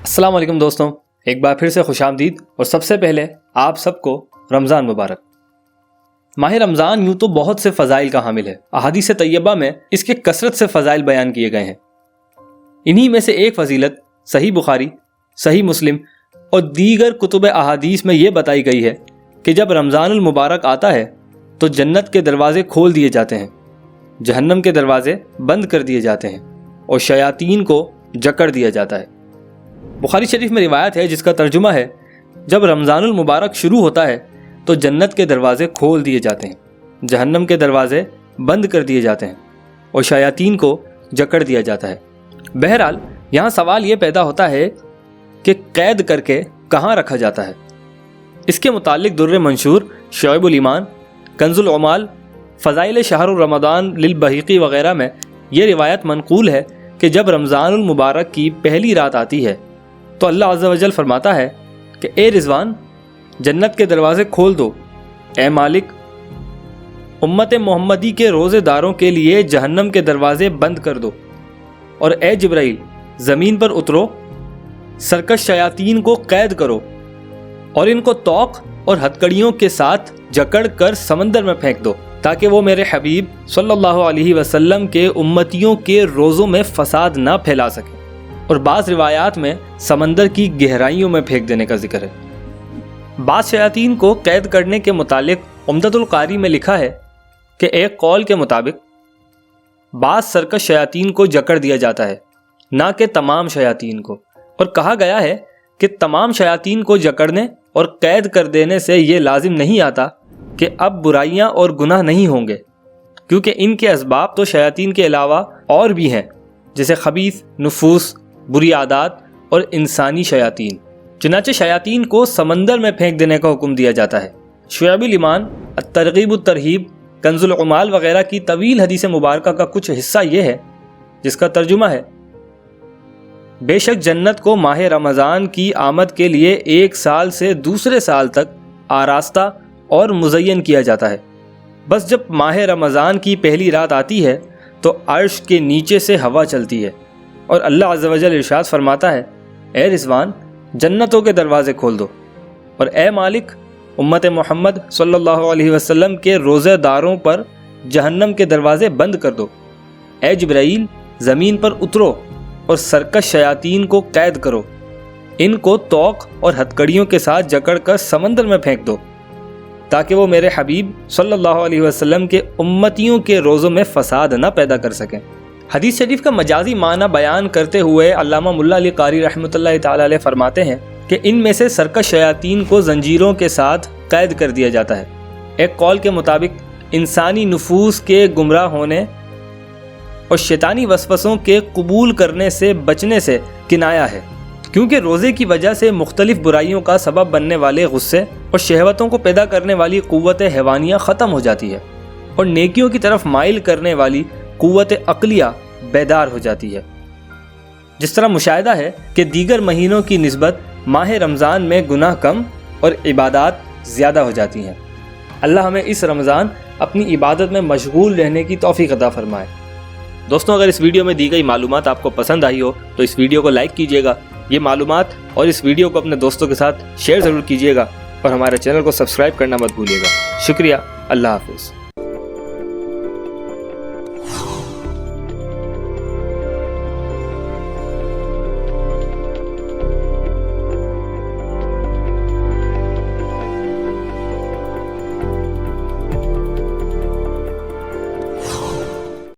السلام علیکم دوستوں، ایک بار پھر سے خوش آمدید اور سب سے پہلے آپ سب کو رمضان مبارک۔ ماہ رمضان یوں تو بہت سے فضائل کا حامل ہے، احادیث طیبہ میں اس کے کثرت سے فضائل بیان کیے گئے ہیں۔ انہی میں سے ایک فضیلت صحیح بخاری، صحیح مسلم اور دیگر کتب احادیث میں یہ بتائی گئی ہے کہ جب رمضان المبارک آتا ہے تو جنت کے دروازے کھول دیے جاتے ہیں، جہنم کے دروازے بند کر دیے جاتے ہیں اور شیاطین کو جکڑ دیا جاتا ہے۔ بخاری شریف میں روایت ہے جس کا ترجمہ ہے، جب رمضان المبارک شروع ہوتا ہے تو جنت کے دروازے کھول دیے جاتے ہیں، جہنم کے دروازے بند کر دیے جاتے ہیں اور شیاطین کو جکڑ دیا جاتا ہے۔ بہرحال یہاں سوال یہ پیدا ہوتا ہے کہ قید کر کے کہاں رکھا جاتا ہے؟ اس کے متعلق در منشور، شعب الایمان، کنز العمال، فضائل شہر رمضان للبہیقی وغیرہ میں یہ روایت منقول ہے کہ جب رمضان المبارک کی پہلی رات آتی ہے تو اللہ عز و جل فرماتا ہے کہ اے رضوان، جنت کے دروازے کھول دو، اے مالک، امت محمدی کے روزے داروں کے لیے جہنم کے دروازے بند کر دو، اور اے جبرائیل، زمین پر اترو، سرکش شیاطین کو قید کرو اور ان کو توق اور ہتکڑیوں کے ساتھ جکڑ کر سمندر میں پھینک دو تاکہ وہ میرے حبیب صلی اللہ علیہ وسلم کے امتیوں کے روزوں میں فساد نہ پھیلا سکے۔ اور بعض روایات میں سمندر کی گہرائیوں میں پھینک دینے کا ذکر ہے۔ بعض شیاطین کو قید کرنے کے متعلق عمدۃ القاری میں لکھا ہے کہ ایک قول کے مطابق بعض سرکش شیاطین کو جکڑ دیا جاتا ہے، نہ کہ تمام شیاطین کو، اور کہا گیا ہے کہ تمام شیاطین کو جکڑنے اور قید کر دینے سے یہ لازم نہیں آتا کہ اب برائیاں اور گناہ نہیں ہوں گے، کیونکہ ان کے اسباب تو شیاطین کے علاوہ اور بھی ہیں، جیسے خبیث نفوس، بری عادات اور انسانی شیاطین۔ چنانچہ شیاطین کو سمندر میں پھینک دینے کا حکم دیا جاتا ہے۔ شعب الایمان، الترغیب الترہیب، کنز العمال وغیرہ کی طویل حدیث مبارکہ کا کچھ حصہ یہ ہے جس کا ترجمہ ہے، بے شک جنت کو ماہ رمضان کی آمد کے لیے ایک سال سے دوسرے سال تک آراستہ اور مزین کیا جاتا ہے۔ بس جب ماہ رمضان کی پہلی رات آتی ہے تو عرش کے نیچے سے ہوا چلتی ہے اور اللہ عز و جل ارشاد فرماتا ہے، اے رضوان، جنتوں کے دروازے کھول دو، اور اے مالک، امت محمد صلی اللہ علیہ وسلم کے روزے داروں پر جہنم کے دروازے بند کر دو، اے جبرائیل، زمین پر اترو اور سرکش شیاطین کو قید کرو، ان کو توق اور ہتکڑیوں کے ساتھ جکڑ کر سمندر میں پھینک دو تاکہ وہ میرے حبیب صلی اللہ علیہ وسلم کے امتیوں کے روزوں میں فساد نہ پیدا کر سکیں۔ حدیث شریف کا مجازی معنی بیان کرتے ہوئے علامہ ملا علی قاری رحمۃ اللہ تعالی علیہ فرماتے ہیں کہ ان میں سے سرکش شیاطین کو زنجیروں کے ساتھ قید کر دیا جاتا ہے۔ ایک قول کے مطابق انسانی نفوس کے گمراہ ہونے اور شیطانی وسوسوں کے قبول کرنے سے بچنے سے کنایا ہے، کیونکہ روزے کی وجہ سے مختلف برائیوں کا سبب بننے والے غصے اور شہوتوں کو پیدا کرنے والی قوت حیوانیہ ختم ہو جاتی ہے اور نیکیوں کی طرف مائل کرنے والی قوت عقلیہ بیدار ہو جاتی ہے۔ جس طرح مشاہدہ ہے کہ دیگر مہینوں کی نسبت ماہ رمضان میں گناہ کم اور عبادات زیادہ ہو جاتی ہیں۔ اللہ ہمیں اس رمضان اپنی عبادت میں مشغول رہنے کی توفیق عطا فرمائے۔ دوستوں، اگر اس ویڈیو میں دی گئی معلومات آپ کو پسند آئی ہو تو اس ویڈیو کو لائک کیجیے گا، یہ معلومات اور اس ویڈیو کو اپنے دوستوں کے ساتھ شیئر ضرور کیجیے گا، اور ہمارے چینل کو سبسکرائب کرنا مت بھولیے گا۔ شکریہ، اللہ حافظ۔